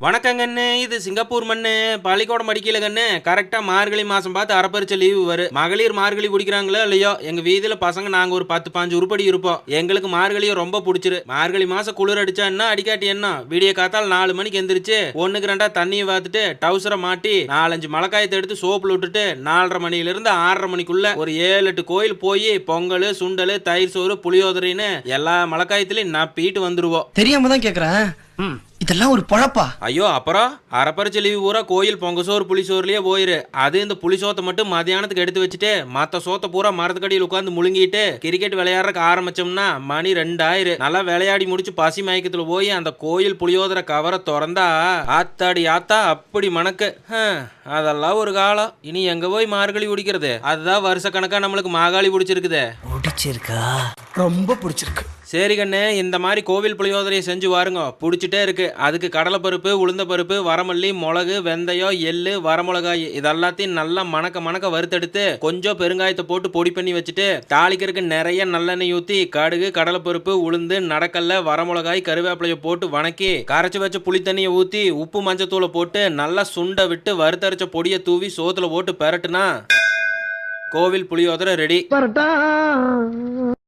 வணக்கங்கண்ணு, இது சிங்கப்பூர் மண்ணு. பள்ளிக்கூடம் படிக்கல கண்ணு. கரெக்டா மார்கழி மாசம் பார்த்து அரப்பரிச்ச லீவு வரும். மகளிர் மார்கழி பிடிக்கிறாங்களோ இல்லையோ, எங்க வீதியில பசங்க நாங்க ஒரு 10-15 உருப்படி இருப்போம். எங்களுக்கு மார்கழியும் ரொம்ப பிடிச்சிரு. மார்கழி மாசம் குளிர் அடிச்சா என்ன, அடிக்காட்டி என்ன, விடிய காத்தால் 4 மணிக்கு எந்திரிச்சு ஒண்ணுக்கு ரெண்டா தண்ணியை பார்த்துட்டு டவுசரை மாட்டி 4-5 மழைக்காயத்தை எடுத்து சோப்புல விட்டுட்டு 4:30 மணிலிருந்து 6:30 மணிக்குள்ள ஒரு 7-8 கோயில் போய் பொங்கல், சுண்டல், தயிர் சோறு, புளியோதரைன்னு எல்லா மழைக்காயத்திலையும் நப்பிட்டு வந்துருவோம். தெரியாம தான் கேக்குறேன். இதெல்லாம் ஒரு பொழப்பா? ஐயோ, அப்புறம் அரப்பரிச்ச லீவு பூரா கோயில் பொங்க சோறு புளிசோறுலயே போயிரு. அது இந்த புளிசோத்தை மட்டும் மதியானத்துக்கு எடுத்து வச்சுட்டு மத்த சோத்தை பூரா மரத்துக்கடியில் உட்காந்து முழுங்கிட்டு கிரிக்கெட் விளையாடுறக்கு ஆரம்பிச்சோம்னா மணி 2 ஆயிரு. நல்லா விளையாடி முடிச்சு பசி மயக்கத்துல போய் அந்த கோயில் புளியோதர கவரை திறந்தா ஆத்தாடி ஆத்தா அப்படி மணக்கு. அதெல்லாம் ஒரு காலம். இனி எங்க போய் மார்கழி குடிக்கிறது? அதுதான் வருஷ கணக்கா நம்மளுக்கு மாகாளி பிடிச்சிருக்குது. பிடிச்சிருக்கா? ரொம்ப பிடிச்சிருக்கு. சரி கண்ணு, இந்த மாதிரி கோவில் புளியோதரையை செஞ்சு வாருங்க. பிடிச்சிட்டே இருக்கு. அதுக்கு கடலைப்பருப்பு, உளுந்த பருப்பு, வரமல்லி, மிளகு, வெந்தயம், எள்ளு, வரமிளகாய் இதெல்லாத்தையும் நல்லா மணக்க வறுத்தெடுத்து கொஞ்சம் பெருங்காயத்தை போட்டு பொடி பண்ணி வச்சுட்டு தாளிக்கிறதுக்கு நிறைய நல்லெண்ணெய் ஊற்றி கடுகு, கடலைப்பருப்பு, உளுந்து, நடக்கல்ல, வரமிளகாய், கருவேப்பிலையை போட்டு வணக்கி கரைச்சி வச்ச புளி தண்ணியை ஊற்றி உப்பு மஞ்சத்தூளை போட்டு நல்லா சுண்டை விட்டு வறுத்தரைச்ச பொடியை தூவி சோத்துல போட்டு பெரட்டுனா கோவில் புளியோதரை ரெடி.